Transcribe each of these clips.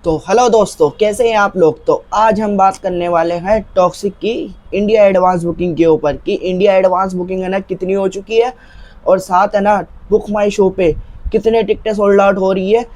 तो हेलो दोस्तों, कैसे हैं आप लोग। तो आज हम बात करने वाले हैं टॉक्सिक की इंडिया एडवांस बुकिंग के ऊपर कि इंडिया एडवांस बुकिंग है ना कितनी हो चुकी है, और साथ है ना बुक माई शो पे कितने टिकटें सोल्ड आउट हो रही है।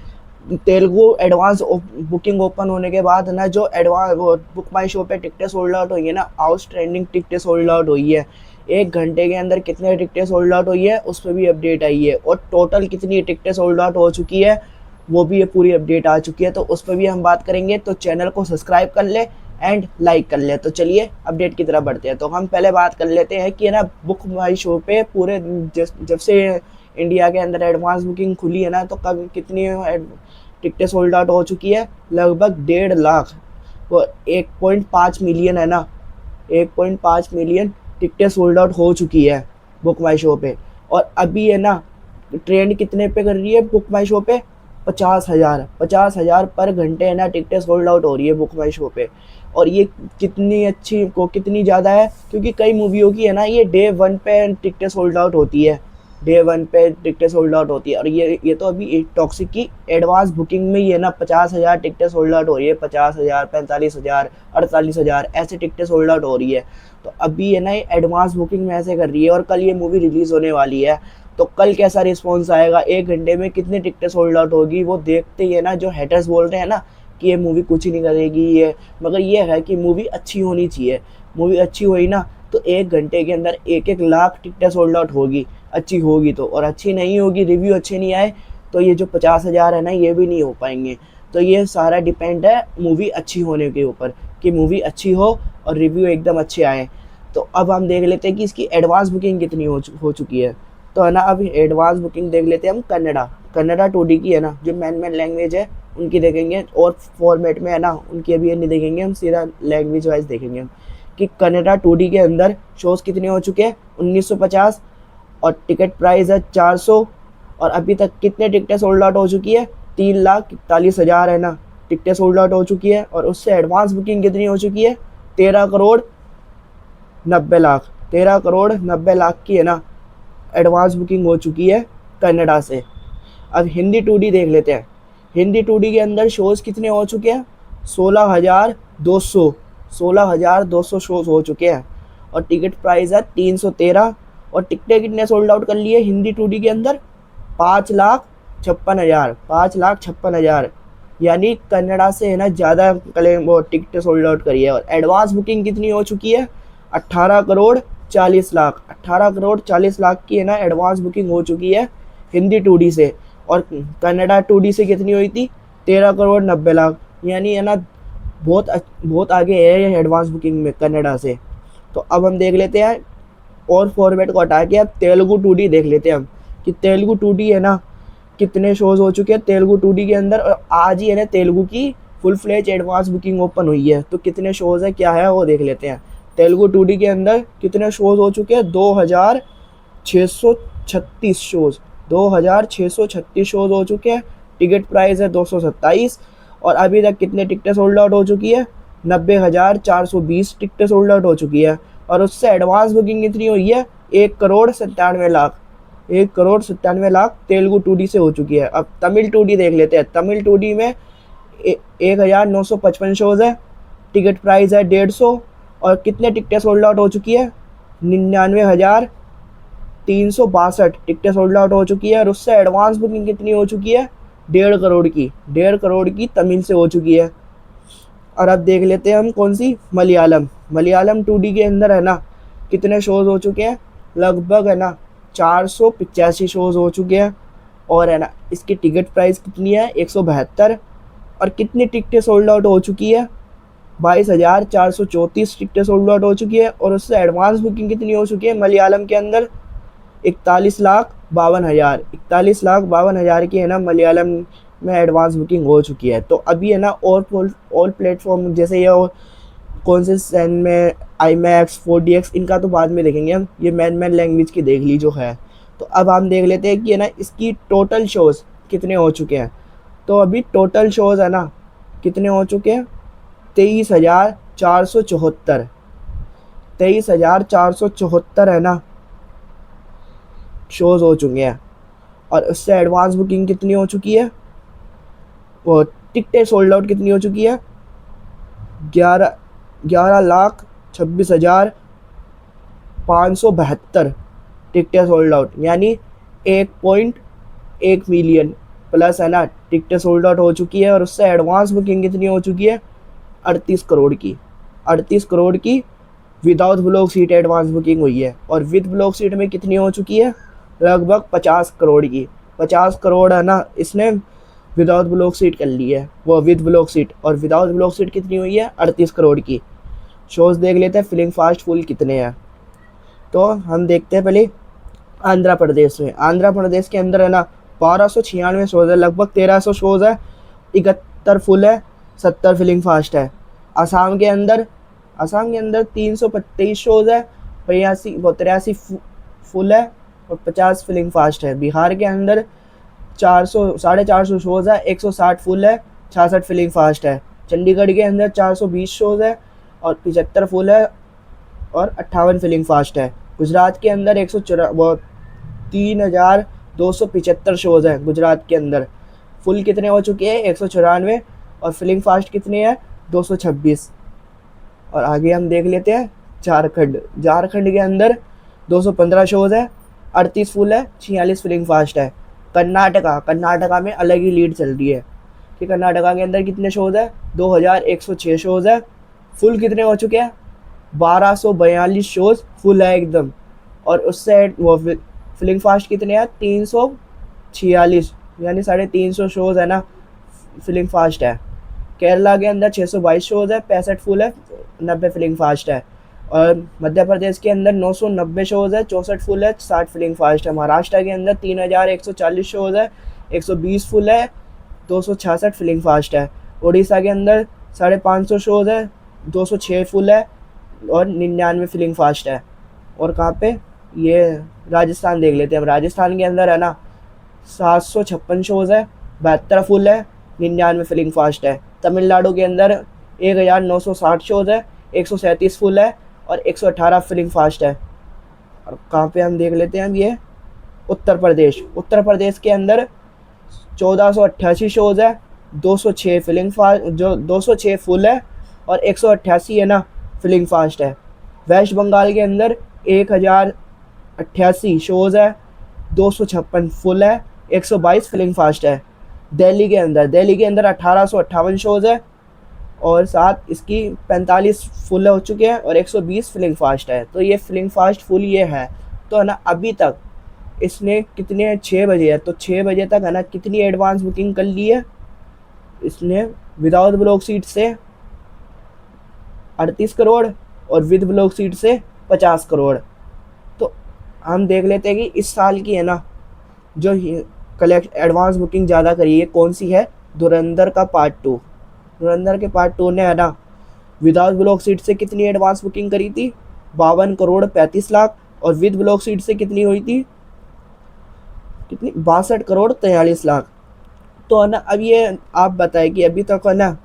तेलुगु एडवांस बुकिंग ओपन होने के बाद है ना जो एडवांस बुक माई शो पे टिकटें सोल्ड आउट हुई है ना, आउटस्टैंडिंग टिकटें सोल्ड आउट हुई है। 1 घंटे के अंदर कितने टिकटें सोल्ड आउट हुई है उस पर भी अपडेट आई है, और टोटल कितनी टिकटें सोल्ड आउट हो चुकी है वो भी ये पूरी अपडेट आ चुकी है। तो उस पर भी हम बात करेंगे, तो चैनल को सब्सक्राइब कर ले एंड लाइक कर ले। तो चलिए अपडेट की तरफ बढ़ते हैं। तो हम पहले बात कर लेते हैं कि है ना बुक माई शो पे पूरे जब से इंडिया के अंदर एडवांस बुकिंग खुली है ना, तो कब कितनी टिकटें सोल्ड आउट हो चुकी है। लगभग 1.5 लाख, वो 1.5 मिलियन है ना, 1.5 मिलियन टिकटें सोल्ड आउट हो चुकी है बुक माई शो पे। और अभी है ना ट्रेंड कितने पे कर रही है बुक माई शो पे, 50,000 पर घंटे है ना टिकटें सोल्ड आउट हो रही है बुक माई शो पे। और ये कितनी अच्छी को कितनी ज़्यादा है, क्योंकि कई मूवियों की है ना ये डे 1 पे टिकटें सोल्ड आउट होती है, डे 1 पे टिकटें सोल्ड आउट होती है। और ये तो अभी टॉक्सिक की एडवांस बुकिंग में ही है ना 50,000 टिकटें सोल्ड आउट हो रही है। 50,000, 45,000, 48,000 ऐसे टिकटें सोल्ड आउट हो रही है। तो अभी है ना ये एडवांस बुकिंग में ऐसे कर रही है, और कल ये मूवी रिलीज़ होने वाली है। तो कल कैसा रिस्पॉन्स आएगा, 1 घंटे में कितनी टिकटें सोल्ड आउट होगी, वो देखते ही है ना जो हेटर्स बोल रहे हैं ना कि ये मूवी कुछ ही नहीं करेगी ये, मगर ये है कि मूवी अच्छी होनी चाहिए। मूवी अच्छी हुई ना तो 1 घंटे के अंदर 1-1 लाख टिकटें सोल्ड आउट होगी, अच्छी होगी तो। और अच्छी नहीं होगी, रिव्यू अच्छे नहीं आए, तो ये जो 50,000 है ना ये भी नहीं हो पाएंगे। तो ये सारा डिपेंड है मूवी अच्छी होने के ऊपर, कि मूवी अच्छी हो और रिव्यू एकदम अच्छे आए। तो अब हम देख लेते हैं कि इसकी एडवांस बुकिंग कितनी हो चुकी है। तो है ना अब एडवांस बुकिंग देख लेते हैं हम। कन्नडा 2D की है ना, जो मेन लैंग्वेज है उनकी देखेंगे, और फॉर्मेट में है ना उनकी अभी ये नहीं देखेंगे हम, सीधा लैंग्वेज वाइज देखेंगे हम कि कन्नडा 2D के अंदर शोज़ कितने हो चुके हैं, 1950, और टिकट प्राइस है 400। और अभी तक कितने टिकटें सोल्ड आउट हो चुकी है, 3,41,000 है ना टिकटें सोल्ड आउट हो चुकी है। और उससे एडवांस बुकिंग कितनी हो चुकी है, 13 करोड़ 90 लाख, 13 करोड़ 90 लाख की है ना एडवांस बुकिंग हो चुकी है कनाडा से। अब हिंदी 2D देख लेते हैं। हिंदी 2D के अंदर शोज़ कितने हो चुके हैं, 16,200, 16,200 शोज़ हो चुके हैं। और टिकट प्राइस है 313। और टिकटें कितने सोल्ड आउट कर लिए हिंदी 2D के अंदर, 5,56,000, 5,56,000। यानी कनाडा से है ना ज़्यादा क्लेम वो टिकटें सोल्ड आउट करी है। और एडवांस बुकिंग कितनी हो चुकी है, 18 करोड़ 40 लाख, 18 करोड़ 40 लाख की है ना एडवांस बुकिंग हो चुकी है हिंदी 2D से। और कनाडा 2D से कितनी हुई थी, 13 करोड़ 90 लाख। यानी है ना बहुत आगे है ये एडवांस बुकिंग में कनाडा से। तो अब हम देख लेते हैं, और फॉर्मेट को हटा के अब तेलुगु 2D देख लेते हैं हम कि तेलुगु 2D है ना कितने शोज़ हो चुके हैं तेलुगु 2D के अंदर। और आज ही है ना तेलुगु की full fledge advance booking open हुई है, तो कितने शोज़ है क्या है वो देख लेते हैं। तेलुगु 2D के अंदर कितने शोज़ हो चुके हैं, 2,636 शोज़, 2,636 शोज़ हो चुके हैं। टिकट प्राइस है 227। और अभी तक कितने टिकटें सोल्ड आउट हो चुकी है, 90,420 टिकटें सोल्ड आउट हो चुकी है। और उससे एडवांस बुकिंग कितनी हुई है, 1 करोड़ 97 लाख, 1 करोड़ 97 लाख तेलुगु 2D से हो चुकी है। अब तमिल 2D देख लेते हैं। तमिल 2D में 1,955 शोज़ है, टिकट प्राइस है 150। और कितने टिकटें सोल्ड आउट हो चुकी है, 99,362 टिकटें सोल्ड आउट हो चुकी है। और उससे एडवांस बुकिंग कितनी हो चुकी है, 1.5 करोड़ की, 1.5 करोड़ की तमिल से हो चुकी है। और अब देख लेते हैं हम कौन सी, मलयालम 2D के अंदर है ना कितने शोज़ हो चुके हैं, लगभग है ना 485 शोज़ हो चुके हैं। और है ना इसकी टिकट प्राइस कितनी है, 172। और कितनी टिकटें सोल्ड आउट हो चुकी है, 22,434 टिकटें सोल्ड आउट हो चुकी है। और उससे एडवांस बुकिंग कितनी हो चुकी है मलयालम के अंदर, 41,52,000, 41,52,000 की है ना मलयालम में एडवांस बुकिंग हो चुकी है। तो अभी है ना और प्लेटफॉर्म जैसे ये और कौन से सैन में, आई मैक्स 4DX, इनका तो बाद में देखेंगे हम, ये मेन लैंग्वेज की देख ली जो है। तो अब हम देख लेते हैं कि है ना इसकी टोटल शोज़ कितने हो चुके हैं। तो अभी टोटल शोज़ है ना कितने हो चुके हैं, 23,474, 23,474 है ना शोज़ हो चुके हैं। और उससे एडवांस बुकिंग कितनी हो चुकी है, वो टिकटें सोल्ड आउट कितनी हो चुकी है, 11,26,572 टिकटें सोल्ड आउट, यानी 1.1 मिलियन प्लस है ना टिकटें सोल्ड आउट हो चुकी है। और उससे एडवांस बुकिंग कितनी हो चुकी है, 38 करोड़ की, 38 करोड़ की without block seat advance booking हुई है। और विद ब्लॉक सीट में कितनी हो चुकी है, लगभग 50 करोड़ की, 50 करोड़ है ना इसने विदाउट ब्लॉक सीट कर ली है, वो विद ब्लॉक सीट। और विदाउट ब्लॉक सीट कितनी हुई है, 38 करोड़ की। शोज़ देख लेते हैं फिलिंग फास्ट फुल कितने हैं। तो हम देखते हैं पहले आंध्र प्रदेश में। आंध्र प्रदेश के अंदर है ना 1296 शोज़ है, लगभग 1300 शोज़ है, 71 फुल है, 70 फिलिंग फास्ट है। असम के अंदर 323 शोज़ है, 83 फुल है और 50 फिलिंग फास्ट है। बिहार के अंदर 450 शोज़ है, 160 फुल है, 66 फिलिंग फास्ट है। चंडीगढ़ के अंदर 420 शोज़ है और 75 फुल है और 58 फिलिंग फास्ट है। गुजरात के अंदर 3,275 शोज़ हैं। गुजरात के अंदर फुल कितने हो चुके हैं, 194 और फिलिंग फास्ट कितने हैं, 226। और आगे हम देख लेते हैं झारखंड के अंदर 215 शोज़ है, 38 फुल है, 46 फिलिंग फास्ट है। कर्नाटका में अलग ही लीड चल रही है कि कर्नाटका के अंदर कितने शोज़ है, 2106 शोज़ है, फुल कितने हो चुके हैं, 1242 शोज़ फुल है एकदम। और उससे वो फिलिंग फास्ट कितने हैं, 346, यानी 350 शोज़ है ना फिलिंग फास्ट है। केरला के अंदर 622 शोज़ है, 65 फुल है, 90 फिलिंग फास्ट है। और मध्य प्रदेश के अंदर 990 शोज़ है, 64 फुल है, 60 फिलिंग फास्ट है। महाराष्ट्र के अंदर 3140 शोज़ है, 120 फुल है, 266 फिलिंग फास्ट है। उड़ीसा के अंदर 550 शोज़ है, 206 फुल है और 99 फिलिंग फास्ट है। और कहाँ पे, ये राजस्थान देख लेते हैं हम। राजस्थान के अंदर है ना 756 शोज़ है, 72 फुल है, 99 फिलिंग फास्ट है। तमिलनाडु के अंदर 1960 शोज़ है, 137 फुल है और 118 फिलिंग फास्ट है। और कहाँ पे हम देख लेते हैं हम, ये उत्तर प्रदेश के अंदर 1488 शोज़ है, 206 फिलिंग फास्ट, जो 206 फुल है और 188 है ना फिलिंग फास्ट है। वेस्ट बंगाल के अंदर 1088 शोज़ है, 256 फुल है, 122 फिलिंग फास्ट है। दिल्ली के अंदर 1858 शोज़ है और साथ इसकी 45 फुल हो चुके हैं और 120 फिलिंग फास्ट है। तो ये फिलिंग फास्ट फुल ये है। तो है ना अभी तक इसने कितने, 6 बजे है, तो 6 बजे तक है ना कितनी एडवांस बुकिंग कर ली है इसने, विदाउट ब्लॉक सीट से 38 करोड़ और विद ब्लॉक सीट से 50 करोड़। तो हम देख लेते हैं कि इस साल की है ना जो एडवांस बुकिंग ज़्यादा करी है कौन सी है, धुरंधर का पार्ट 2। धुरंधर के पार्ट 2 ने है ना विदाउट ब्लॉक सीट से कितनी एडवांस बुकिंग करी थी, 52 करोड़ 35 लाख। और विद ब्लॉक सीट से कितनी हुई थी, कितनी, 62 करोड़ 43 लाख। तो है ना अब ये आप बताएं कि अभी तक है ना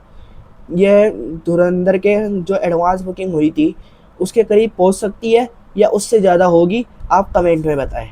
ये धुरंधर के जो एडवांस बुकिंग हुई थी उसके करीब पहुंच सकती है या उससे ज़्यादा होगी, आप कमेंट में बताएं।